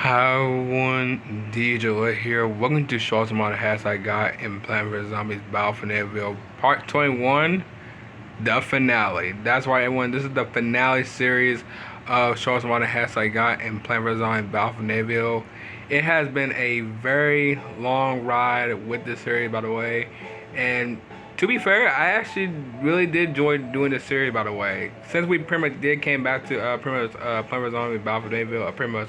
Hi everyone, DJ here. Welcome to Shorts Amount of Hats I Got in Plant vs. Zombies Battle for Neighborville Part 21, the finale. That's right everyone, this is the finale series of Shorts Amount of Hats I Got in Plant vs. Zombies Battle for Neighborville. It has been a very long ride with this series, by the way, and to be fair, I actually really did enjoy doing this series, by the way. Since we pretty much did came back to pretty much Plant vs. Zombies Battle for Neighborville, pretty much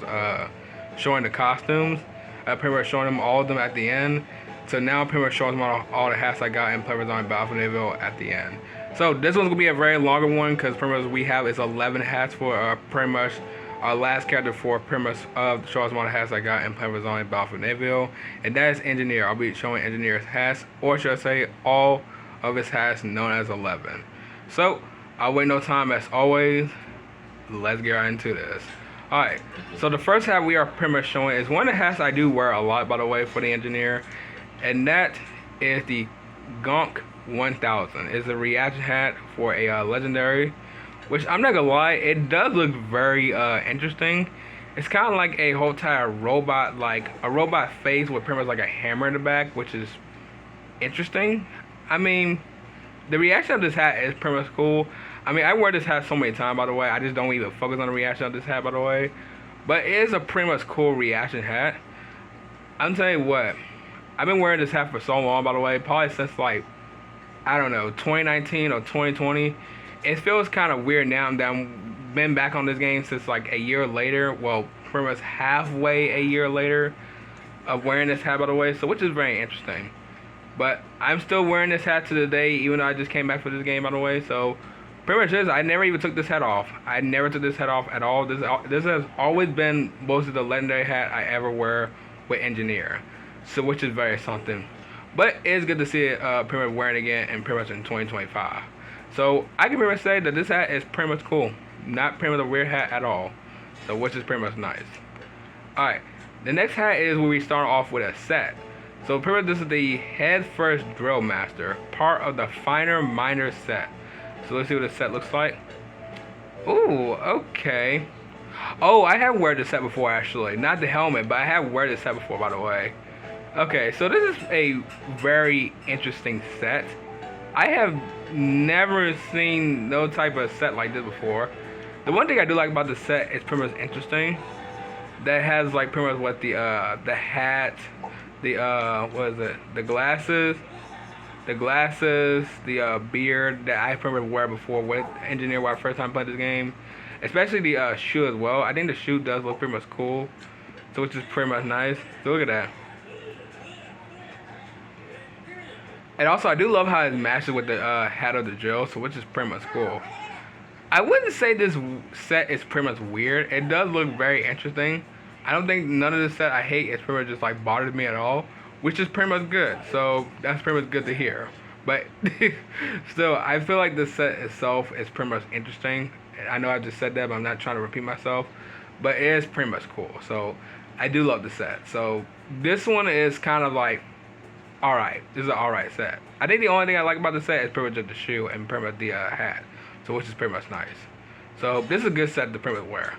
showing the costumes, pretty much showing them all of them at the end. So now pretty much showing them all the hats I got in Plant vs. Zombies Battle for Neighborville at the end. So this one's gonna be a very longer one because pretty much we have is 11 hats for pretty much our last character for pretty much the shortest amount of hats I got in Plant vs. Zombies Battle for Neighborville, and that is Engineer. I'll be showing Engineer's hats, or should I say all of his hats known as 11. So I'll wait no time as always. Let's get right into this. Alright, so the first hat we are pretty much showing is one of the hats I do wear a lot, by the way, for the Engineer, and that is the Gonk 1000. It's a reaction hat for a legendary, which I'm not gonna lie, it does look very interesting. It's kind of like a whole entire robot, like a robot face with pretty much like a hammer in the back, which is interesting. I mean, the reaction of this hat is pretty much cool. I mean, I wear this hat so many times, by the way. I just don't even focus on the reaction of this hat, by the way. But it is a pretty much cool reaction hat. I'm telling you what, I've been wearing this hat for so long, by the way. Probably since like, I don't know, 2019 or 2020. It feels kind of weird now that I've been back on this game since like a year later. Well, pretty much halfway a year later of wearing this hat, by the way. So, which is very interesting. But I'm still wearing this hat to the day, even though I just came back for this game, by the way. So, pretty much this, I never even took this hat off. I never took this hat off at all. This has always been mostly the legendary hat I ever wear with Engineer. So, which is very something. But it's good to see it pretty much wearing again and pretty much in 2025. So, I can pretty much say that this hat is pretty much cool. Not pretty much a weird hat at all. So, which is pretty much nice. Alright, the next hat is where we start off with a set. So pretty much this is the Head First Drill Master, part of the Finer Miner set. So let's see what the set looks like. Ooh, okay. Oh, I have worn this set before actually. Not the helmet, but I have worn this set before, by the way. Okay, so this is a very interesting set. I have never seen no type of set like this before. The one thing I do like about the set is pretty much interesting. That has like pretty much what the hat, the what is it? The glasses, the beard that I remember wear before with Engineer when I first time played this game. Especially the shoe as well. I think the shoe does look pretty much cool. So which is pretty much nice. So look at that. And also I do love how it matches with the hat of the drill, so which is pretty much cool. I wouldn't say this set is pretty much weird. It does look very interesting. I don't think none of this set I hate is pretty much just like bothers me at all, which is pretty much good. So that's pretty much good to hear. But still, I feel like the set itself is pretty much interesting. I know I just said that, but I'm not trying to repeat myself. But it is pretty much cool. So I do love the set. So this one is kind of like, alright. This is an alright set. I think the only thing I like about the set is pretty much just the shoe and pretty much the hat. So which is pretty much nice. So this is a good set to pretty much wear.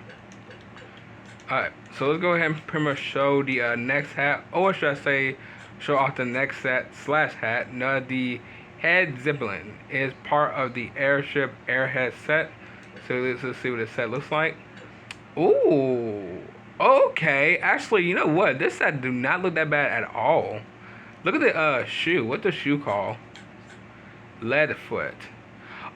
Alright, so let's go ahead and pretty much show the next hat, or should I say, show off the next set slash hat. Now the Head Zeppelin is part of the Airship Airhead set. So let's see what the set looks like. Ooh, okay. Actually, you know what? This set do not look that bad at all. Look at the shoe. What's the shoe called? Leadfoot.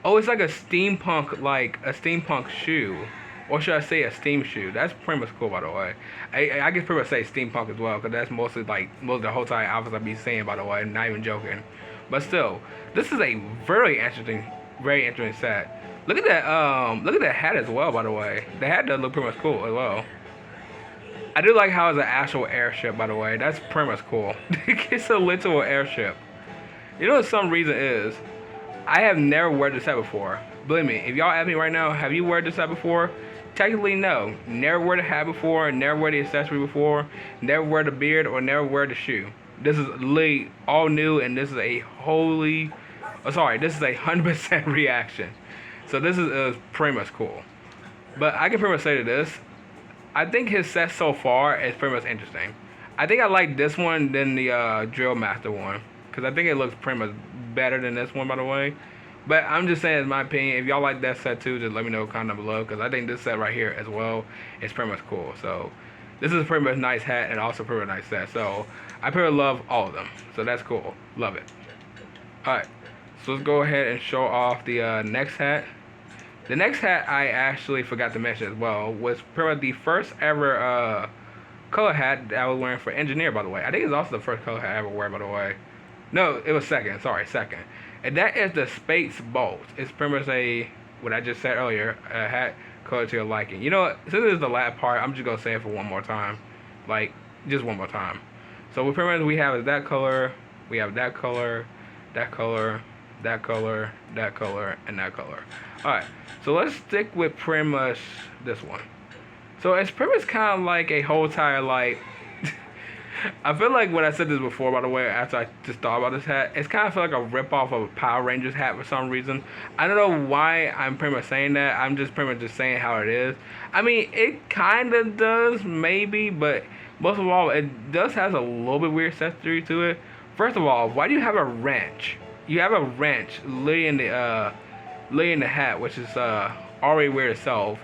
Oh, it's like a steampunk shoe. Or should I say a steam shoe? That's pretty much cool, by the way. I can pretty much say steampunk as well, because that's mostly like most of the whole entire outfits I be saying, by the way. Not even joking. But still, this is a very interesting set. Look at that hat as well, by the way. The hat does look pretty much cool as well. I do like how it's an actual airship, by the way. That's pretty much cool. It's a literal airship. You know what some reason is? I have never worn this set before. Believe me, if y'all ask me right now, have you worn this set before? Technically, no. Never wore the hat before, never wore the accessory before, never wore the beard, or never wear the shoe. This is literally all new, and this is a this is a 100% reaction. So this is pretty much cool. But I can pretty much say to this, I think his set so far is pretty much interesting. I think I like this one than the Drill Master one, because I think it looks pretty much better than this one, by the way. But I'm just saying, in my opinion, if y'all like that set too, just let me know comment down below, because I think this set right here as well is pretty much cool. So this is a pretty much nice hat and also pretty much nice set. So I pretty much love all of them. So that's cool. Love it. Alright, so let's go ahead and show off the next hat. The next hat I actually forgot to mention as well was pretty much the first ever color hat that I was wearing for engineer, by the way. I think it's also the first color hat I ever wear, by the way. No, it was second. Sorry, second. And that is the Space Bolt. It's pretty much what I just said earlier, a hat color to your liking. You know what? Since this is the last part, I'm just going to say it for one more time. Like, just one more time. So pretty much we have is that color, we have that color, that color, that color, that color, and that color. Alright, so let's stick with pretty much this one. So it's pretty much kind of like a whole entire, like, I feel like when I said this before, by the way, after I just thought about this hat, it's kind of feel like a rip-off of a Power Rangers hat for some reason. I don't know why I'm pretty much saying that. I'm just pretty much just saying how it is. I mean, it kind of does, maybe, but most of all, it does have a little bit weird accessory to it. First of all, why do you have a wrench? You have a wrench laying the hat, which is already weird itself.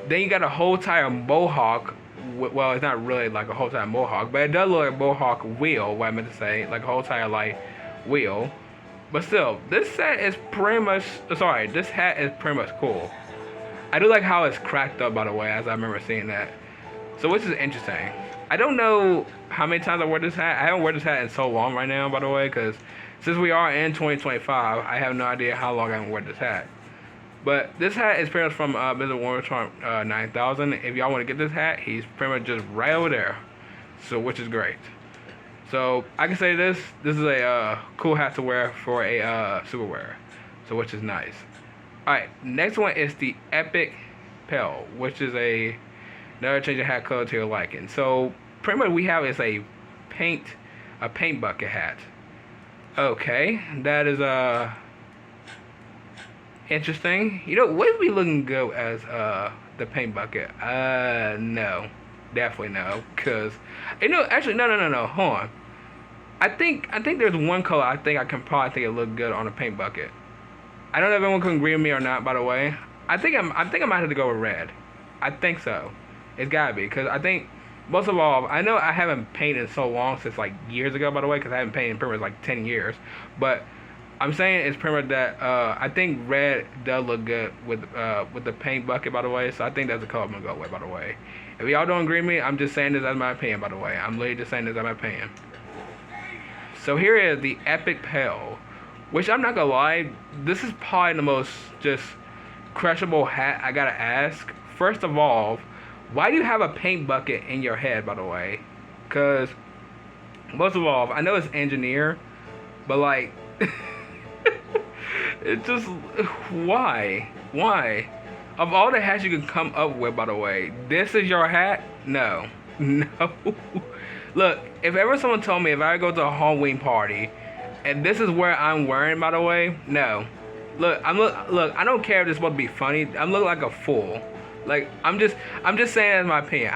Then you got a whole entire mohawk. Well, it's not really like a whole entire mohawk, but it does look like a mohawk wheel, what I meant to say, like a whole entire like wheel. But still, this set is pretty much, sorry, this hat is pretty much cool. I do like how it's cracked up, by the way, as I remember seeing that. So which is interesting. I don't know how many times I wear this hat. I haven't worn this hat in so long right now, by the way, because since we are in 2025, I have no idea how long I haven't worn this hat. But this hat is pretty much from Mr. Warner Trump 9000. If y'all want to get this hat, he's pretty much just right over there. So, which is great. So, I can say this is a cool hat to wear for a super wear. So, which is nice. Alright, next one is the Epic Pale, which is another change of hat color to your liking. So, pretty much we have is a paint bucket hat. Okay, that is interesting. You know, would be looking good as the paint bucket? No, definitely no. Cause you know, actually, no. Hold on. I think there's one color I can probably think it look good on a paint bucket. I don't know if anyone can agree with me or not. By the way, I think I might have to go with red. I think so. It's gotta be, cause I think most of all, I know I haven't painted so long, since like years ago. By the way, cause I haven't painted in pretty much like 10 years, but. I'm saying it's pretty much that I think red does look good with the paint bucket, by the way. So I think that's the color I'm gonna go with, by the way. If y'all don't agree with me, I'm just saying this as my opinion, by the way. I'm literally just saying this as my opinion. So here is the Epic Pale, which I'm not gonna lie, this is probably the most just crushable hat I gotta ask. First of all, why do you have a paint bucket in your head, by the way? Cause most of all, I know it's engineer, but like. It just, why? Of all the hats you can come up with, by the way, this is your hat? No. Look, if ever someone told me if I go to a Halloween party and this is where I'm wearing, by the way, no. Look, I don't care if this is supposed to be funny. I'm looking like a fool. Like, I'm just saying that's my opinion.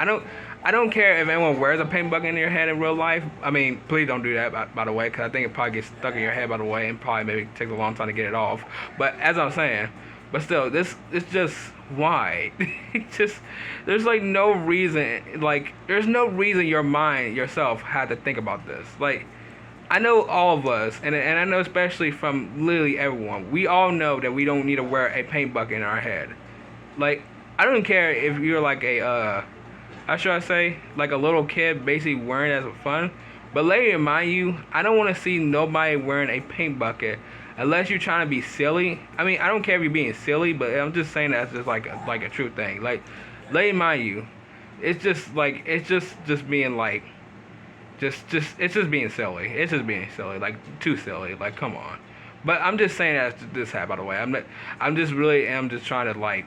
I don't care if anyone wears a paint bucket in their head in real life. I mean, please don't do that, by the way, because I think it probably gets stuck in your head, by the way, and probably maybe takes a long time to get it off. But as I'm saying, but still, it's just, why? There's like no reason, there's no reason your mind, yourself, had to think about this. Like, I know all of us, and I know especially from literally everyone, we all know that we don't need to wear a paint bucket in our head. Like, I don't care if you're like how should I say, like a little kid basically wearing it as fun. But let me remind you, I don't want to see nobody wearing a paint bucket unless you're trying to be silly. I mean, I don't care if you're being silly, but I'm just saying that's just like a true thing. Like, let me remind you, it's just like, it's just being like, it's just being silly. It's just being silly, like too silly. Like, come on. But I'm just saying that's this hat, by the way. I'm just trying to like,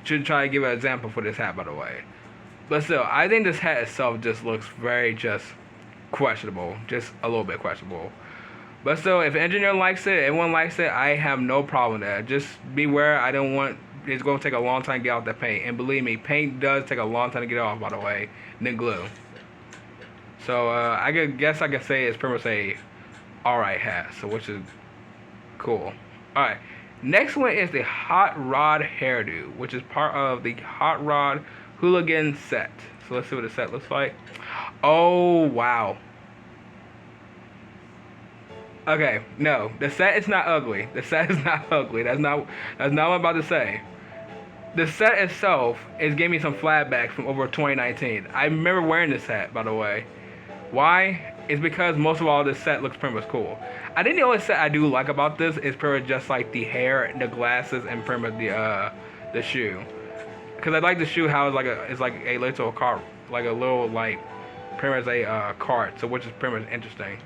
to try to give an example for this hat, by the way. But still, I think this hat itself just looks very just questionable. Just a little bit questionable. But still, if an engineer likes it, everyone likes it, I have no problem with that. Just beware, I don't want it's going to take a long time to get off that paint. And believe me, paint does take a long time to get off, by the way, than glue. So I guess I could say it's pretty much a alright hat, so which is cool. Alright, next one is the Hot Rod hairdo, which is part of the Hot Rod Hooligan set. So let's see what the set looks like. Oh, wow. Okay, no, the set is not ugly. The set is not ugly. That's not what I'm about to say. The set itself is giving me some flashbacks from over 2019. I remember wearing this hat, by the way. Why? It's because most of all, this set looks pretty much cool. I think the only set I do like about this is pretty much just like the hair, the glasses, and pretty much the shoe. Because I like the shoe how it's like a little cart, like a little like pretty much a cart, so which is pretty much interesting.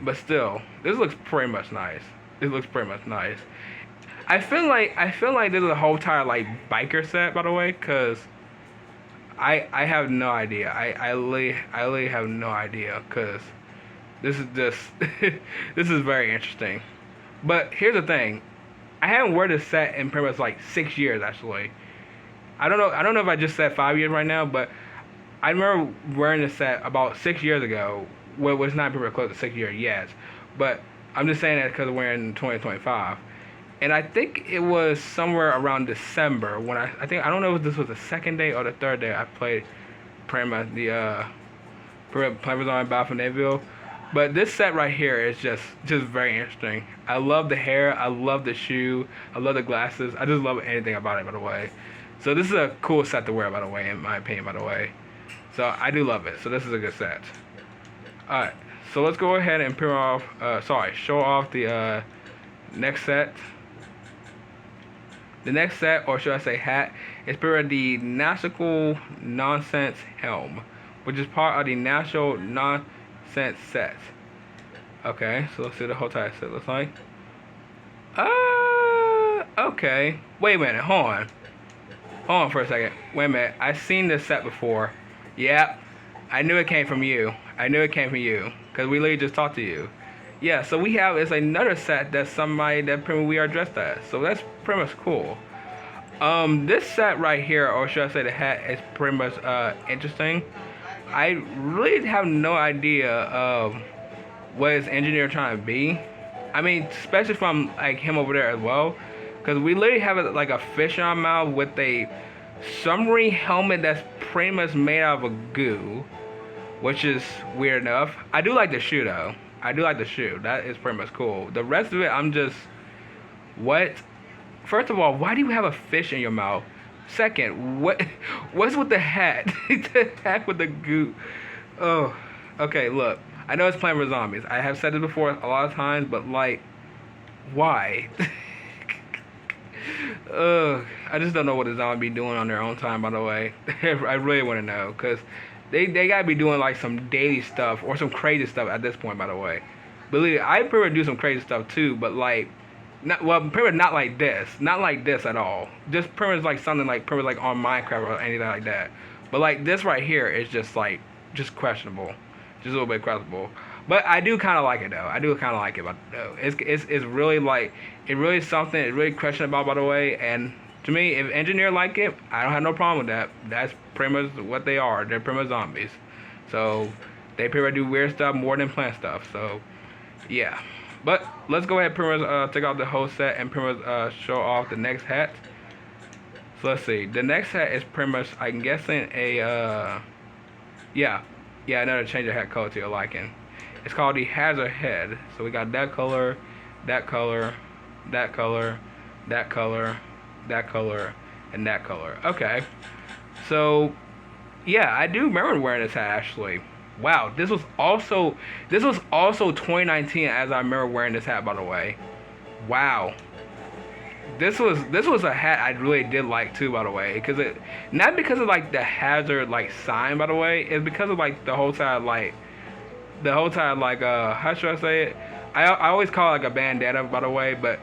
But still, this looks pretty much nice. This looks pretty much nice. I feel like this is a whole entire like biker set, by the way, because I have no idea. I really have no idea, because this is just this is very interesting. But here's the thing, I haven't worn this set in pretty much like 6 years actually. I don't know if I just said 5 years right now, but I remember wearing this set about 6 years ago. Well, it's not pretty much close to 6 years yet, but I'm just saying that because we're in 2025. And I think it was somewhere around December when I don't know if this was the second day or the third day I played pretty much the Players on Battle for Neighborville. But this set right here is just very interesting. I love the hair, I love the shoe, I love the glasses. I just love anything about it, by the way. So this is a cool set to wear, by the way, in my opinion, by the way. So I do love it. So this is a good set. Alright, so let's go ahead and show off the next set. The next set, or should I say hat, is the Nautical Nonsense Helm, which is part of the Nautical Nonsense set. Okay, so let's see what the whole entire set looks like. Okay. Wait a minute, hold on. Hold on for a second. Wait a minute, I've seen this set before. Yep, I knew it came from you. I knew it came from you, because we literally just talked to you. Yeah, so we have, it's another set that's somebody that we are dressed as. So that's pretty much cool. This set right here, or should I say the hat, is pretty much interesting. I really have no idea of what his engineer trying to be. I mean, especially from like him over there as well. Because we literally have like a fish in our mouth with a submarine helmet that's pretty much made out of a goo. Which is weird enough. I do like the shoe though. I do like the shoe. That is pretty much cool. The rest of it, I'm just... What? First of all, why do you have a fish in your mouth? Second, what's with the hat? The hat with the goo. Oh, okay, look. I know it's Playing with Zombies. I have said this before a lot of times, but like, why? I just don't know what the zombie doing on their own time, by the way. I really want to know, because... They gotta be doing like some daily stuff or some crazy stuff at this point, by the way. Believe me, I prefer to do some crazy stuff too, but like, pretty much not like this at all. Just pretty much like something like pretty much like on Minecraft or anything like that. But like this right here is just like questionable, just a little bit questionable. But I do kind of like it though. I do kind of like it, but it's really like really something. It's really questionable, by the way, and. To me, if engineers like it, I don't have no problem with that. That's pretty much what they are. They're pretty much zombies. So, they pretty much do weird stuff more than plant stuff. So, yeah. But, let's go ahead and pretty much take out the whole set and pretty much show off the next hat. So, let's see. The next hat is pretty much, I'm guessing, a, yeah, another change of hat color to your liking. It's called the Hazard Head. So, we got that color, that color, that color, that color, that color, and that color. Okay, so yeah, I do remember wearing this hat actually. Wow, this was also 2019 as I remember wearing this hat, by the way. Wow, this was a hat I really did like too, by the way, because not because of like the hazard like sign, by the way, it's because of like the whole time like how should I say it? I always call it like a bandana, by the way, but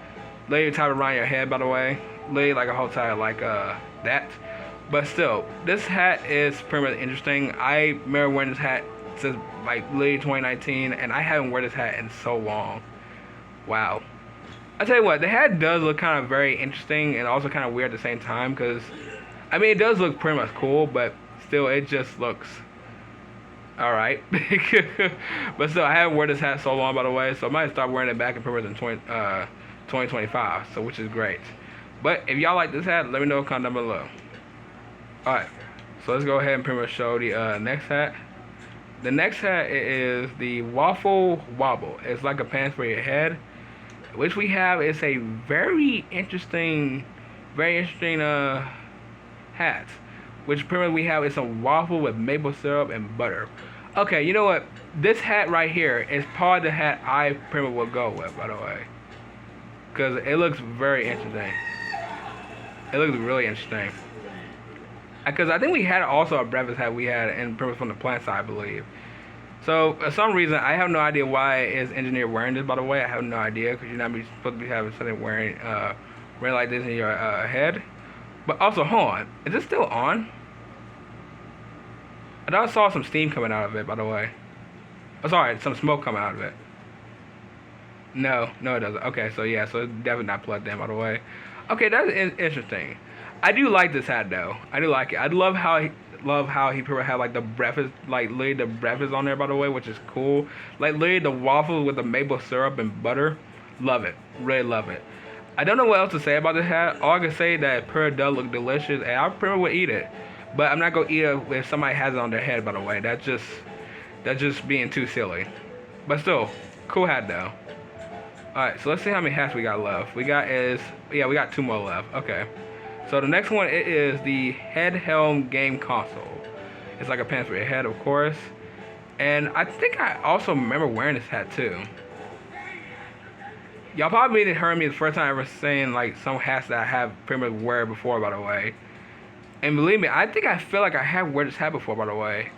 literally tie it around your head, by the way. Literally like a whole tie like that. But still, this hat is pretty much interesting. I remember wearing this hat since like literally 2019, and I haven't worn this hat in so long. Wow. I tell you what, the hat does look kind of very interesting and also kind of weird at the same time. Because I mean, it does look pretty much cool, but still, it just looks alright. But still, I haven't worn this hat so long, by the way, so I might start wearing it back in pretty much in 2025, so which is great. But if y'all like this hat, let me know, comment down below. Alright, so let's go ahead and pretty much show the next hat. The next hat is the Waffle Wobble. It's like a pants for your head, which we have is a very interesting hat. Which pretty much we have is a waffle with maple syrup and butter. Okay, you know what? This hat right here is part of the hat I pretty much will go with, by the way. Because it looks very interesting. It looks really interesting. Because I think we had also a breakfast hat we had in pretty much from the plant side, I believe. So, for some reason, I have no idea why is engineer wearing this, by the way. I have no idea, because you're not supposed to be having something wearing like this in your head. But also, hold on. Is this still on? I thought I saw some steam coming out of it, by the way. Oh, sorry, some smoke coming out of it. No, it doesn't. Okay, so yeah, so it's definitely not plugged in, by the way. Okay, that's interesting. I do like this hat, though. I do like it. I love how he probably had like the breakfast, like literally the breakfast on there, by the way, which is cool. Like literally the waffles with the maple syrup and butter. Love it. Really love it. I don't know what else to say about this hat. All I can say that it does look delicious, and I pretty would eat it. But I'm not gonna eat it if somebody has it on their head, by the way. That's just being too silly. But still, cool hat though. Alright, so let's see how many hats we got left. We got 2 more left. Okay. So the next one is the Head Helm Game Console. It's like a pants for your head, of course. And I think I also remember wearing this hat too. Y'all probably didn't hear me the first time ever saying like some hats that I have pretty much wear before, by the way. And believe me, I think I feel like I have worn this hat before, by the way.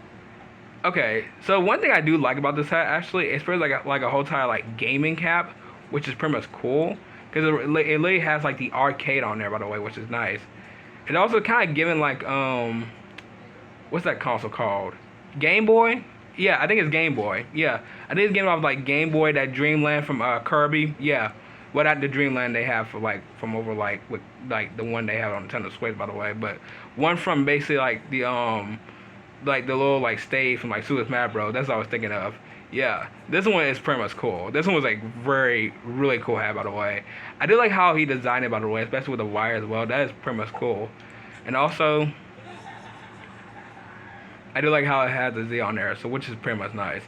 Okay, so one thing I do like about this hat actually, it's pretty like a whole entire like gaming cap, which is pretty much cool. Because it literally has like the arcade on there, by the way, which is nice. It also kind of giving like what's that console called? Game Boy? Yeah, I think it's Game Boy. Yeah, I think it's giving off like Game Boy, that Dreamland from Kirby. Yeah, well, not the Dreamland they have for like from over like with like the one they have on Nintendo Switch, by the way, but one from basically like the little like stage from like Super Smash Bros. That's what I was thinking of. Yeah, this one is pretty much cool. This one was like really cool hat, by the way. I do like how he designed it, by the way, especially with the wire as well. That is pretty much cool. And also, I do like how it has the Z on there, so which is pretty much nice.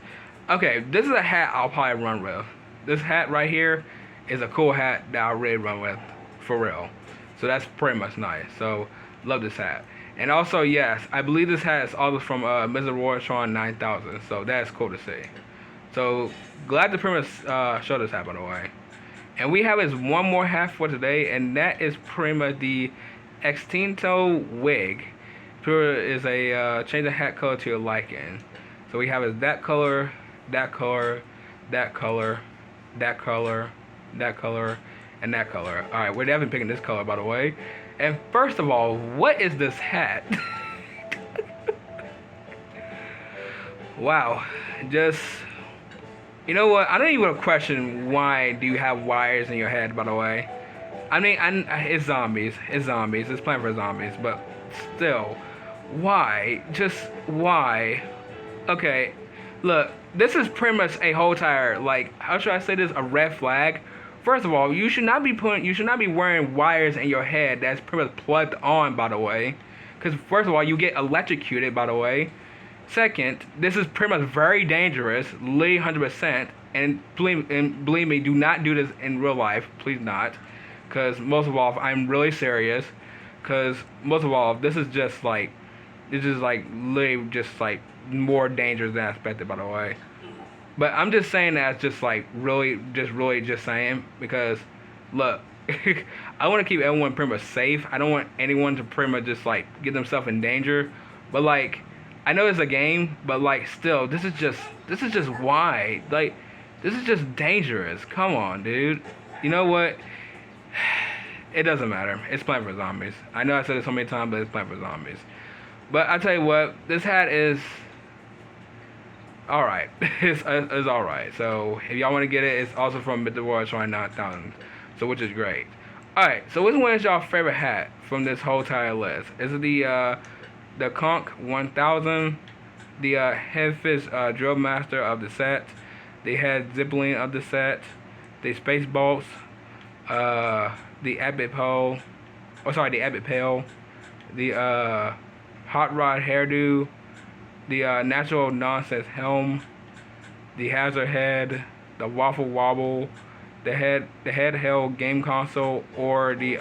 Okay, this is a hat I'll probably run with. This hat right here is a cool hat that I'll really run with, for real. So that's pretty much nice. So, love this hat. And also, yes, I believe this hat is also from Mr. Roytron 9000, so that's cool to see. So, glad to pretty much show this hat, by the way. And we have is one more hat for today, and that is pretty much the Extinto Wig. Pure is a change the hat color to your liking. So we have is that color, that color, that color, that color, that color, and that color. Alright, we're definitely picking this color, by the way. And first of all, what is this hat? Wow. Just, you know what? I don't even question why do you have wires in your head, by the way. I mean, it's zombies. It's zombies. It's Plant for Zombies. But still, why? Just why? Okay, look. This is pretty much a whole entire, like, how should I say this? A red flag. First of all, you should not be wearing wires in your head that's pretty much plugged on, by the way. Because first of all, you get electrocuted, by the way. Second, this is pretty much very dangerous, literally 100%. And believe me, do not do this in real life. Please not. Because most of all, I'm really serious. Because most of all, this is like literally just like more dangerous than I expected, by the way. But I'm just saying that just like really just saying, because look, I want to keep everyone pretty much safe. I don't want anyone to pretty much just like get themselves in danger. But like, I know it's a game, but like still, this is just why, like, this is just dangerous. Come on, dude. You know what? It doesn't matter. It's Plant for Zombies. I know I said it so many times, but it's Plant for Zombies. But I tell you what, this hat is alright. It's alright. So if y'all want to get it, it's also from Mr. Roytron 9000. so which is great. Alright, so which one is y'all favorite hat from this whole entire list? Is it the Conch 1000, the Headfish Drill Master of the set, the Head Zeppelin of the set, the Space Bolts, the Epic Pole, the Epic Pail, the Hot Rod Hairdo, the Natural Nonsense Helm, the Hazard Head, the Waffle Wobble, the Head Held Game Console, or the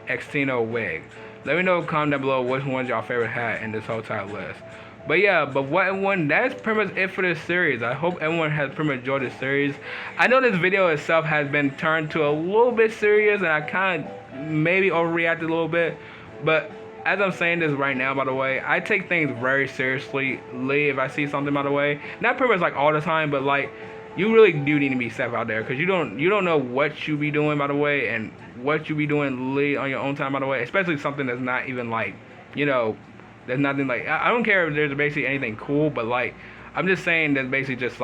Extino Wig. Let me know, comment down below which one's y'all favorite hat in this whole entire list. But yeah, that's pretty much it for this series. I hope everyone has pretty much enjoyed this series. I know this video itself has been turned to a little bit serious, and I kind of maybe overreacted a little bit. But as I'm saying this right now, by the way, I take things very seriously. If I see something, by the way, not pretty much like all the time, but like you really do need to be safe out there, because you don't know what you be doing, by the way, and what you be doing on your own time, by the way. Especially something that's not even like, you know, there's nothing like, I don't care if there's basically anything cool, but like, I'm just saying that basically just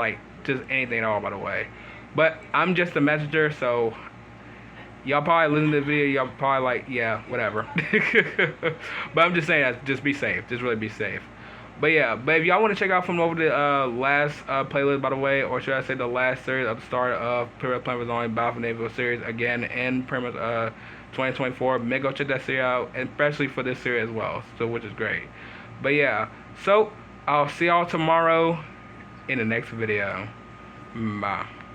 anything at all, by the way. But I'm just a messenger, so y'all probably listen to the video, y'all probably like, yeah, whatever. But I'm just saying that, just be safe, just really be safe. But yeah, but if y'all want to check out from over the last playlist, by the way, or should I say the last series of the start of Pretty Much Playing with Zombie Battle for Neighborville series again in pretty much 2024, make go check that series out, especially for this series as well, so which is great. But yeah, so I'll see y'all tomorrow in the next video. Bye.